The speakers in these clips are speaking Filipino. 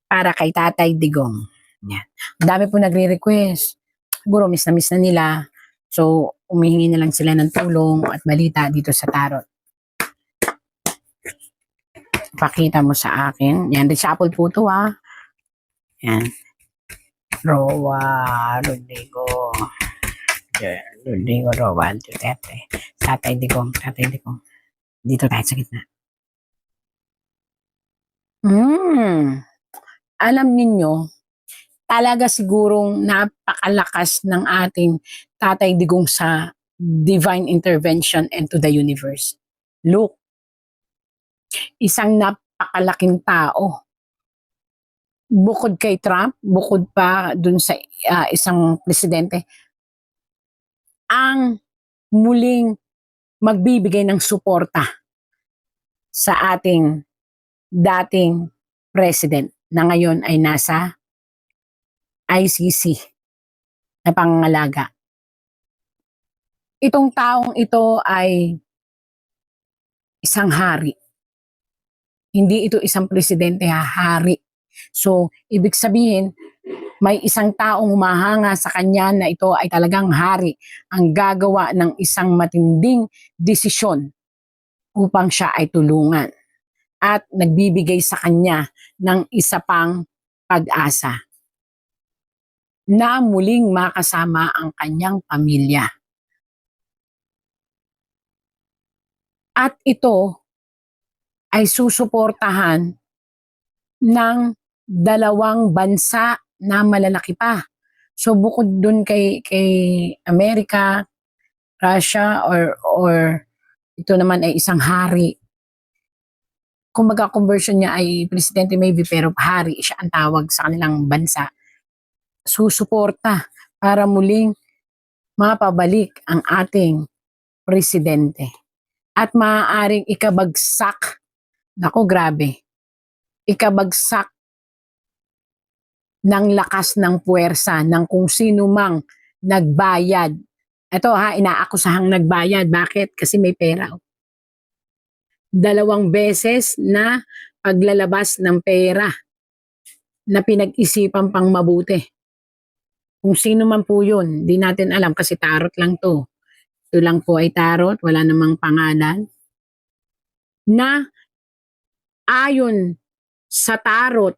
para kay Tatay Digong. Yan. Ang dami po nagre-request. Siguro miss na nila. So, umihingi na lang sila ng tulong at balita dito sa tarot. Pakita mo sa akin. Yan, reshuffle po ito ha. Yan. Roa Rodrigo. Rodrigo Roa Duterte. Tatay Digong. Dito tayo sa gitna. Alam ninyo, talaga sigurong napakalakas ng ating Tatay Digong sa divine intervention into the universe. Look, isang napakalaking tao. Bukod kay Trump, bukod pa dun sa isang presidente, ang muling magbibigay ng suporta sa ating dating president na ngayon ay nasa ICC na pangangalaga. Itong taong ito ay isang hari. Hindi ito isang presidente, hari. So, ibig sabihin, may isang taong humahanga sa kanya na ito ay talagang hari ang gagawa ng isang matinding desisyon upang siya ay tulungan at nagbibigay sa kanya ng isa pang pag-asa na muling makasama ang kanyang pamilya. At ito ay susuportahan ng dalawang bansa na malalaki pa. So bukod dun kay Amerika, Russia, or ito naman ay isang hari. Kumbaga conversion niya ay presidente maybe pero hari siya ang tawag sa kanilang bansa. Susuporta para muling mapabalik ang ating presidente. At maaaring ikabagsak, naku grabe, ikabagsak ng lakas ng puwersa ng kung sino mang nagbayad. Ito ha, inaakusahang nagbayad. Bakit? Kasi may pera. 2 beses na paglalabas ng pera na pinag-isipan pang mabuti. Kung sino man po yun, di natin alam kasi tarot lang to. Ito lang po ay tarot, wala namang pangalan. Na ayon sa tarot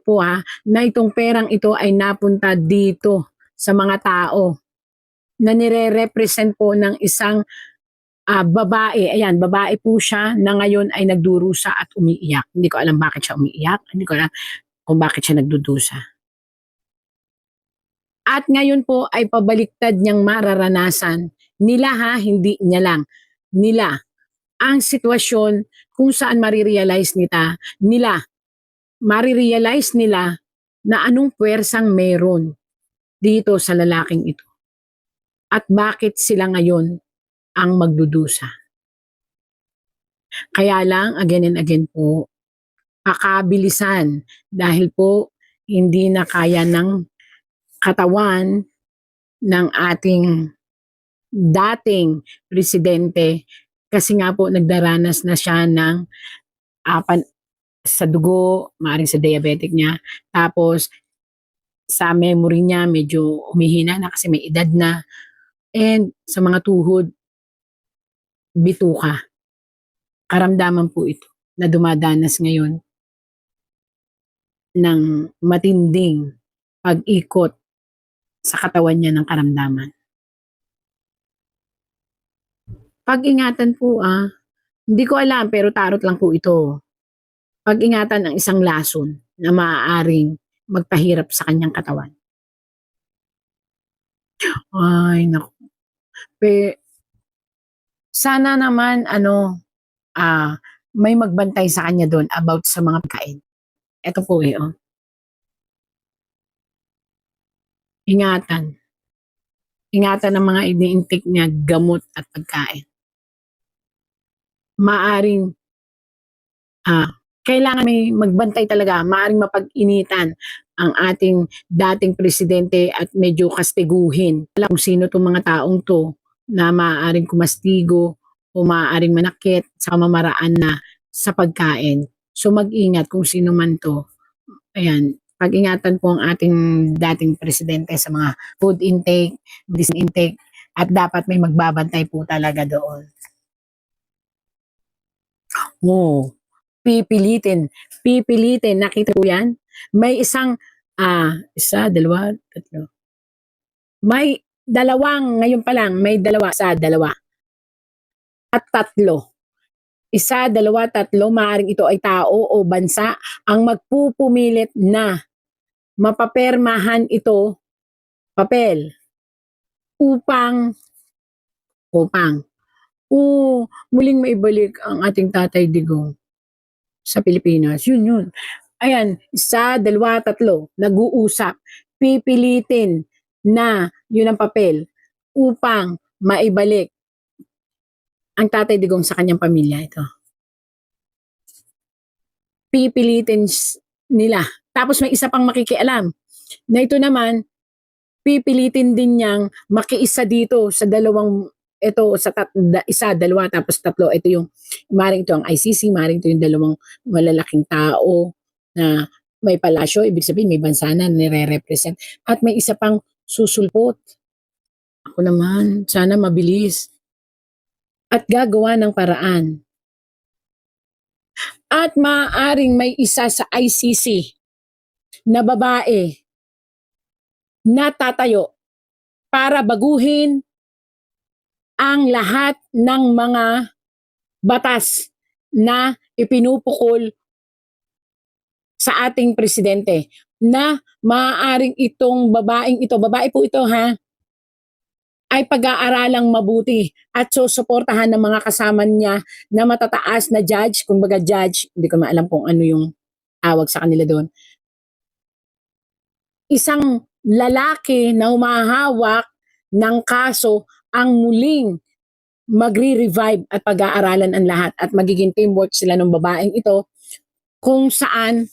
po ha, na itong perang ito ay napunta dito sa mga tao na nire-represent po ng isang babae. Ayan, babae po siya na ngayon ay nagdurusa at umiiyak. Hindi ko alam bakit siya umiiyak. Hindi ko alam kung bakit siya nagdudusa. At ngayon po ay pabaliktad niyang mararanasan. Nila ha, hindi niya lang. Nila. Ang sitwasyon kung saan marirealize nila na anong puwersang meron dito sa lalaking ito. At bakit sila ngayon ang magdudusa. Kaya lang, again and again po, pakabilisan dahil po hindi na kaya ng katawan ng ating dating presidente kasi nga po nagdaranas na siya ng sa dugo, maaaring sa diabetic niya, tapos sa memory niya medyo humihina na kasi may edad na, and sa mga tuhod, bituka. Karamdaman po ito na dumadanas ngayon ng matinding pag-ikot sa katawan niya ng karamdaman. Pag-ingatan po hindi ko alam pero tarot lang po ito. Pag-ingatan ang isang lason na maaaring magpahirap sa kanyang katawan. Ay, naku. Sana naman may magbantay sa kanya doon about sa mga pagkain. Ito po Ingatan. Ingatan ang mga ini-intake niya, gamot at pagkain. Maaring kailangan may magbantay talaga, maaring mapag-initan ang ating dating presidente at medyo kastiguhin. Alam kung sino itong mga taong to na maaaring kumastigo o maaaring manakit sa pamamaraan na sa pagkain. So mag-ingat kung sino man to. Ayan, pag-ingatan po ang ating dating presidente sa mga food intake, medicine intake, at dapat may magbabantay po talaga doon. Oo, pipilitin, nakita po yan? May isang, isa, dalawa, tatlo. May dalawang, ngayon pa lang, may dalawa, isa, dalawa, at tatlo. Isa, dalawa, tatlo, maaaring ito ay tao o bansa ang magpupumilit na mapapermahan ito, papel, upang, upang, muling maibalik ang ating Tatay Digong sa Pilipinas. Yun. Ayan, isa, dalawa, tatlo, nag-uusap. Pipilitin na yun ang papel upang maibalik ang Tatay Digong sa kanyang pamilya. Ito. Pipilitin nila. Tapos may isa pang makikialam na ito naman, pipilitin din niyang makiisa dito sa dalawang ito isa, dalawa, tapos tatlo. Ito yung, maring ito ang ICC, maring ito yung dalawang malalaking tao na may palasyo, ibig sabihin may bansa na nire-represent. At may isa pang susulpot. Ako naman, sana mabilis. At gagawa ng paraan. At maaaring may isa sa ICC na babae na tatayo para baguhin ang lahat ng mga batas na ipinupukol sa ating presidente, na maaaring itong babaeng ito, babae po ito ha, ay pag-aaralang mabuti at susuportahan ng mga kasama niya na matataas na judge, kumbaga judge, hindi ko maalam kung ano yung tawag sa kanila doon. Isang lalaki na humahawak ng kaso ang muling magre-revive at pag-aaralan ang lahat at magiging teamwork sila ng babaeng ito, kung saan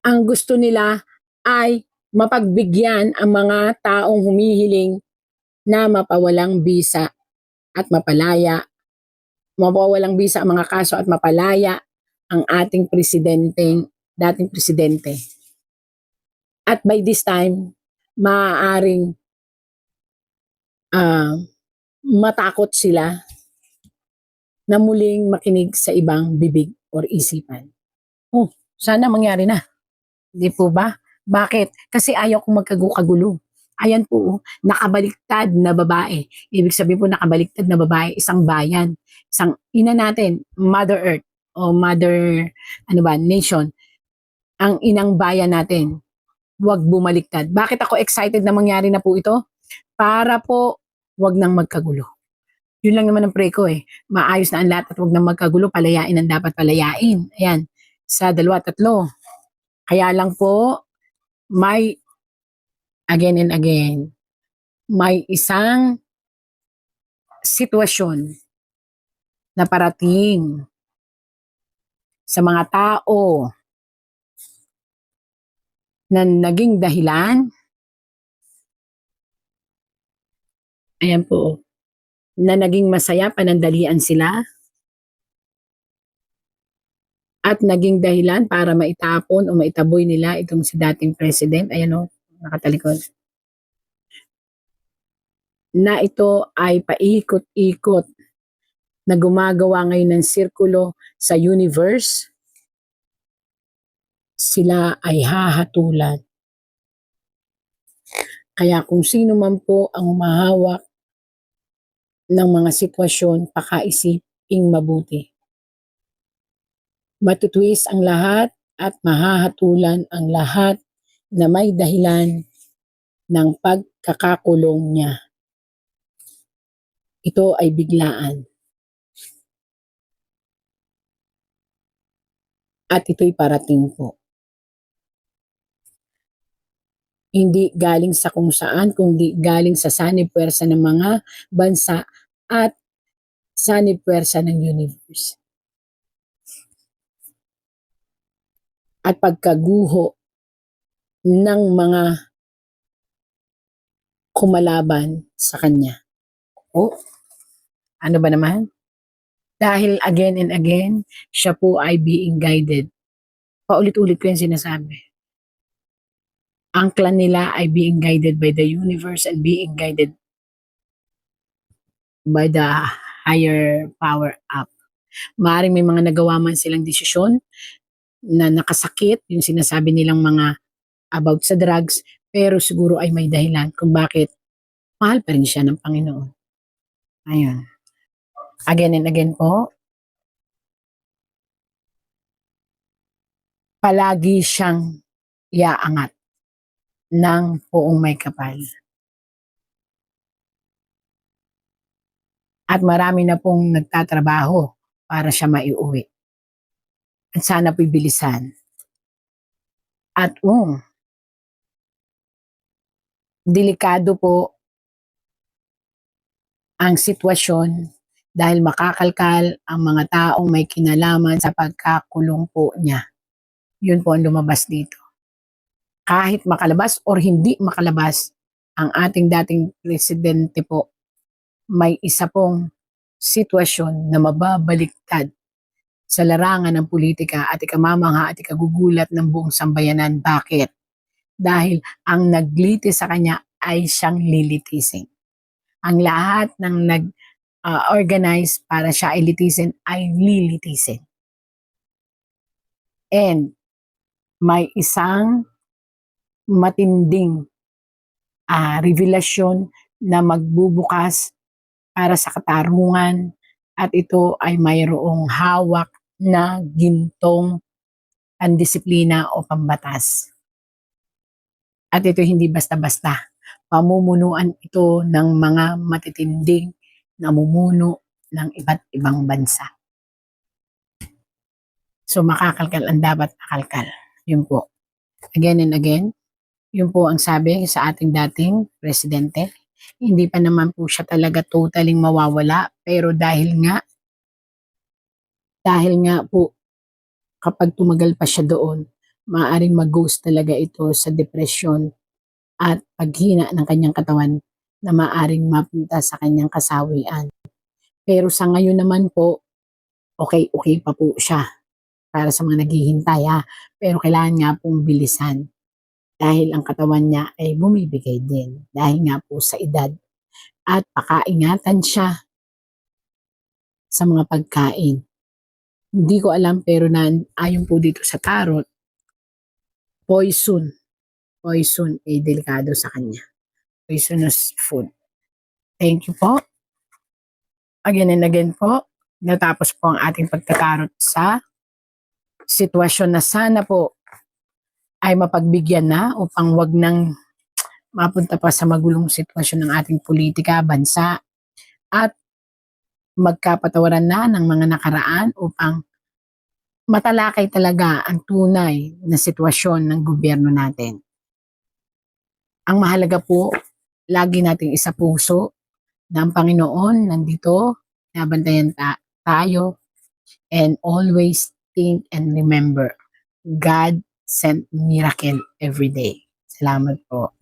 ang gusto nila ay mapagbigyan ang mga taong humihiling na mapawalang bisa at mapawalang bisa ang mga kaso at mapalaya ang ating dating presidente. At by this time, maaaring matakot sila na muling makinig sa ibang bibig or isipan. Sana mangyari na. Di po ba? Bakit? Kasi ayaw kong magkagulo. Ayan po, nakabaliktad na babae. Ibig sabihin po nakabaliktad na babae, isang bayan. Isang ina natin, Mother Earth o Mother Nation. Ang inang bayan natin. Huwag bumaliktad. Bakit ako excited na mangyari na po ito? Para po huwag nang magkagulo. Yun lang naman ang pray ko eh. Maayos na ang lahat at huwag nang magkagulo, palayain ang dapat palayain. Ayan, sa dalawa, tatlo. Kaya lang po, may again and again, may isang sitwasyon na parating sa mga tao na naging dahilan, ayan po, na naging masaya, panandalian sila, at naging dahilan para maitapon o maitaboy nila itong si dating president, ayan o, nakatalikod, na ito ay paikot-ikot na gumagawa ngayon ng sirkulo sa universe, sila ay hahatulan. Kaya kung sino man po ang humahawak ng mga sitwasyon, pakaisiping mabuti. Matutwist ang lahat at mahahatulan ang lahat na may dahilan ng pagkakakulong niya. Ito ay biglaan. At ito'y parating po. Hindi galing sa kung saan, kundi galing sa sanib-puwersa ng mga bansa at sanib-puwersa ng universe. At pagkaguho ng mga kumalaban sa kanya. Ano ba naman? Dahil again and again, siya po ay being guided Paulit-ulit ko yung sinasabi. Ang clan nila ay being guided by the universe and being guided by the higher power up. Maaaring may mga nagawa man silang desisyon na nakasakit, yung sinasabi nilang mga about sa drugs, pero siguro ay may dahilan kung bakit mahal pa rin siya ng Panginoon. Ayun. Again and again po, palagi siyang iaangat ng poong may kapal. At marami na pong nagtatrabaho para siya maiuwi. At sana po'y bilisan. At delikado po ang sitwasyon dahil makakalkal ang mga taong may kinalaman sa pagkakulong po niya. Yun po ang lumabas dito. Kahit makalabas or hindi makalabas, ang ating dating presidente po, may isa pong sitwasyon na mababaliktad sa larangan ng politika at ikamamangha at ikagugulat ng buong sambayanan. Bakit? Dahil ang nagliti sa kanya ay siyang lilitisin. Ang lahat ng nag-organize para siya ay litisin ay lilitisin. And may isang matinding revelasyon na magbubukas para sa katarungan at ito ay mayroong hawak na gintong pandisiplina o pambatas. At ito hindi basta-basta. Pamumunuan ito ng mga matitinding namumuno ng iba't ibang bansa. So makakalkal ang dapat makalkal. Yun po. Again and again, yun po ang sabi sa ating dating presidente. Hindi pa naman po siya talaga totaling mawawala, pero dahil nga po kapag tumagal pa siya doon, maaaring mag-ghost talaga ito sa depresyon at paghina ng kanyang katawan na maaaring mapunta sa kanyang kasawian. Pero sa ngayon naman po, okay pa po siya para sa mga naghihintay pero kailangan nga pong bilisan. Dahil ang katawan niya ay bumibigay din. Dahil nga po sa edad. At pakaingatan siya sa mga pagkain. Hindi ko alam pero ayon po dito sa tarot, poison ay delikado sa kanya. Poisonous food. Thank you po. Again and again po, natapos po ang ating pagtatarot sa sitwasyon na sana po ay mapagbigyan na upang wag nang mapunta pa sa magulong sitwasyon ng ating politika, bansa, at magkapatawaran na ng mga nakaraan upang matalakay talaga ang tunay na sitwasyon ng gobyerno natin. Ang mahalaga po, lagi nating isa puso na ang Panginoon nandito, nabantayan tayo, and always think and remember, God sent miracle every day. Salamat po.